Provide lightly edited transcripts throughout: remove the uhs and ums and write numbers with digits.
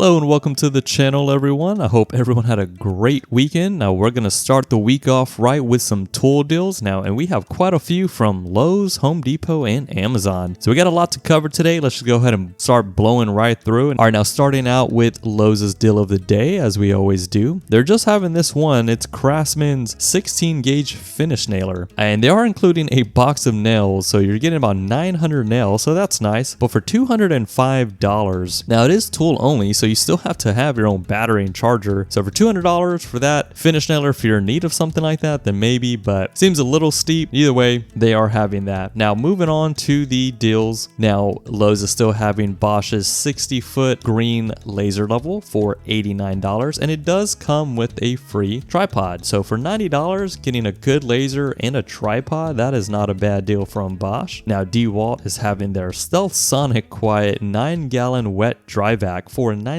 Hello and welcome to the channel, everyone. I hope everyone had a great weekend. Now we're going to start the week off right with some tool deals now, and we have quite a few from Lowe's, Home Depot, and Amazon. So we got a lot to cover today. Let's just go ahead and start blowing right through. All right, now starting out with Lowe's deal of the day, as we always do. They're just having this one. It's Craftsman's 16 gauge finish nailer, and they are including a box of nails. So you're getting about 900 nails, so that's nice. But for $205, now it is tool only, so you still have to have your own battery and charger. So for $200 for that finish nailer, if you're in need of something like that, then maybe, but seems a little steep. Either way, they are having that. Now moving on to the deals. Now Lowe's is still having Bosch's 60-foot green laser level for $89, and it does come with a free tripod. So for $90, getting a good laser and a tripod, that is not a bad deal from Bosch. Now DeWalt is having their Stealth Sonic Quiet 9-gallon wet dry vac for $99,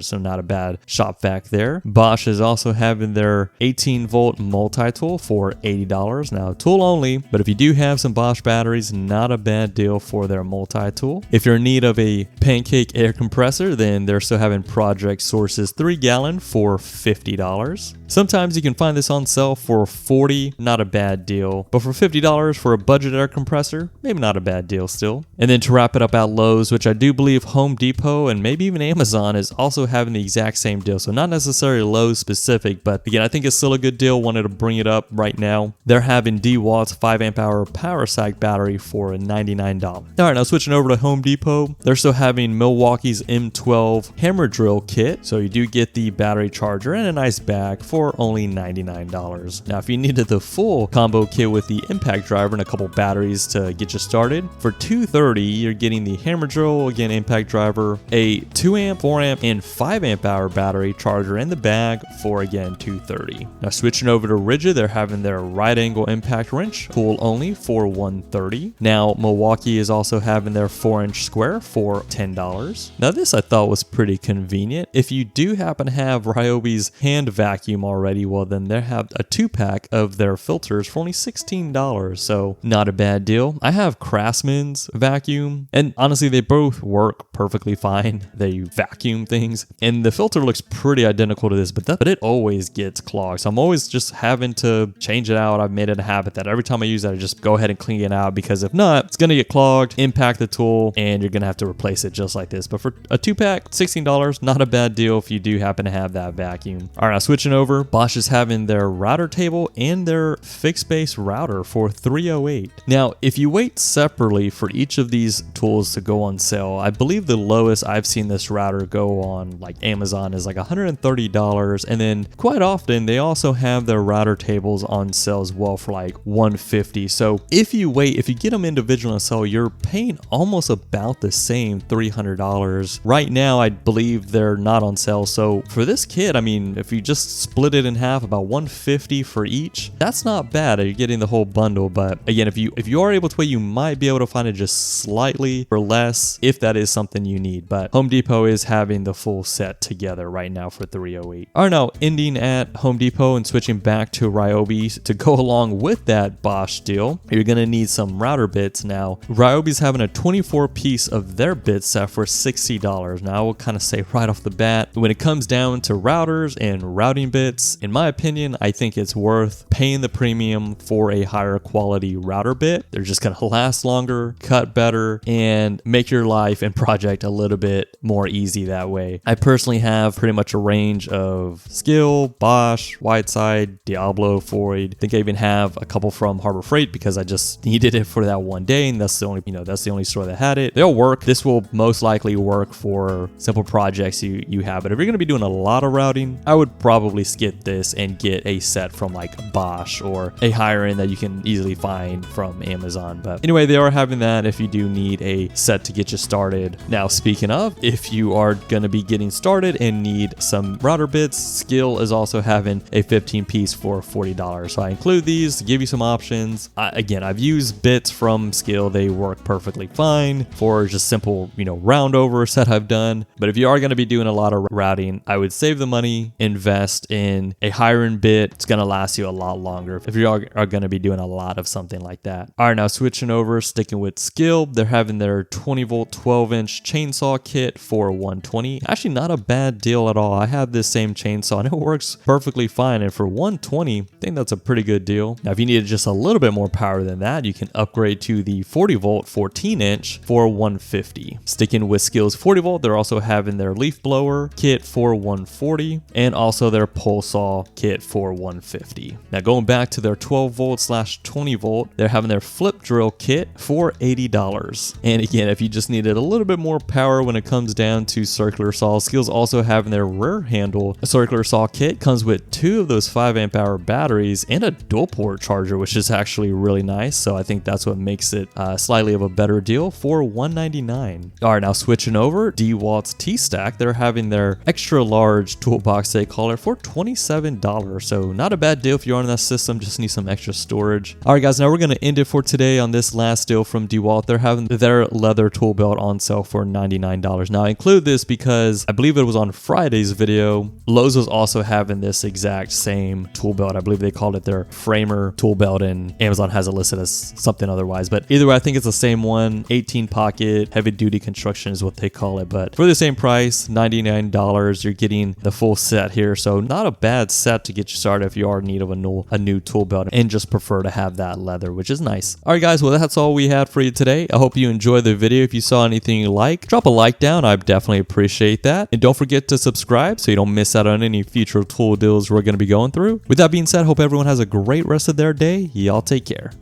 so not a bad shop vac there. Bosch is also having their 18-volt multi-tool for $80. Now tool only, but if you do have some Bosch batteries, not a bad deal for their multi-tool. If you're in need of a pancake air compressor, then they're still having Project Source's 3-gallon for $50. Sometimes you can find this on sale for $40, not a bad deal. But for $50 for a budget air compressor, maybe not a bad deal still. And then to wrap it up at Lowe's, which I do believe Home Depot and maybe even Amazon is also having the exact same deal. So not necessarily Lowe's specific, but again, I think it's still a good deal. Wanted to bring it up right now. They're having DeWalt's 5 amp hour power sack battery for $99. All right, now switching over to Home Depot, they're still having Milwaukee's M12 hammer drill kit. So you do get the battery charger and a nice bag for only $99. Now, if you needed the full combo kit with the impact driver and a couple batteries to get you started, for $230, you're getting the hammer drill, again, impact driver, a 2 amp, 4 amp, and 5 amp hour battery charger in the bag for, again, $230. Now, switching over to Rigid, they're having their right angle impact wrench, tool only, for $130. Now, Milwaukee is also having their 4-inch square for $10. Now, this I thought was pretty convenient. If you do happen to have Ryobi's hand vacuum already, well, then they have a 2-pack of their filters for only $16, so not a bad deal. I have Craftsman's vacuum, and honestly, they both work perfectly fine. They vacuum things, and the filter looks pretty identical to this, but it always gets clogged, so I'm always just having to change it out. I've made it a habit that every time I use that, I just go ahead and clean it out, because if not, it's gonna get clogged, impact the tool, and you're gonna have to replace it just like this. But for a 2-pack, $16, not a bad deal if you do happen to have that vacuum. All right, now switching over, Bosch is having their router table and their fixed base router for $308. Now, if you wait separately for each of these tools to go on sale, I believe the lowest I've seen this router go on like Amazon is like $130, and then quite often they also have their router tables on sale as well for like $150. So if you get them individually on sale, you're paying almost about the same $300. Right now, I believe they're not on sale. So for this kit, I mean, if you just split it in half, about $150 for each, that's not bad. You're getting the whole bundle. But again, if you are able to wait, you might be able to find it just slightly for less if that is something you need. But Home Depot is having the full set together right now for $308. All right, now ending at Home Depot and switching back to Ryobi to go along with that Bosch deal, you're gonna need some router bits. Now Ryobi's having a 24-piece of their bit set for $60. Now I will kind of say right off the bat, when it comes down to routers and routing bits, in my opinion, I think it's worth paying the premium for a higher quality router bit. They're just gonna last longer, cut better, and make your life and project a little bit more easy that way. I personally have pretty much a range of Skil, Bosch, Whiteside, Diablo, Floyd. I think I even have a couple from Harbor Freight because I just needed it for that one day, and that's the only store that had it. They'll work. This will most likely work for simple projects you have, but if you're gonna be doing a lot of routing, I would probably skip this and get a set from like Bosch or a higher end that you can easily find from Amazon. But anyway, they are having that if you do need a set to get you started. Now, speaking of, if you are going to be getting started and need some router bits, Skil is also having a 15-piece for $40. So I include these to give you some options. Again, I've used bits from Skil. They work perfectly fine for just simple, round over set I've done. But if you are going to be doing a lot of routing, I would save the money, invest in in a higher end bit, it's going to last you a lot longer if you are going to be doing a lot of something like that. All right, now switching over, sticking with Skil, they're having their 20 volt 12-inch chainsaw kit for $120. Actually, not a bad deal at all. I have this same chainsaw and it works perfectly fine, and for $120, I think that's a pretty good deal. Now, if you needed just a little bit more power than that, you can upgrade to the 40 volt 14-inch for $150. Sticking with Skil's 40 volt, they're also having their leaf blower kit for $140 and also their pole saw kit for $150. Now, going back to their 12 volt / 20 volt, they're having their flip drill kit for $80. And again, if you just needed a little bit more power when it comes down to circular saws, Skil's also having their rear handle circular saw kit. Comes with 2 of those 5 amp hour batteries and a dual port charger, which is actually really nice. So I think that's what makes it slightly of a better deal for $199. All right, now switching over, DeWalt's T-Stack, they're having their extra large toolbox, they call it, for $27. So not a bad deal if you're on that system, just need some extra storage. All right, guys, now we're going to end it for today on this last deal from DeWalt. They're having their leather tool belt on sale for $99. Now, I include this because I believe it was on Friday's video. Lowe's was also having this exact same tool belt. I believe they called it their framer tool belt, and Amazon has it listed as something otherwise. But either way, I think it's the same one. 18 pocket, heavy duty construction is what they call it. But for the same price, $99, you're getting the full set here. So not a bad set to get you started if you are in need of a new tool belt and just prefer to have that leather, which is nice. All right, guys, well, that's all we had for you today. I hope you enjoyed the video. If you saw anything you like, drop a like down. I definitely appreciate that. And don't forget to subscribe so you don't miss out on any future tool deals we're going to be going through. With that being said, hope everyone has a great rest of their day. Y'all take care.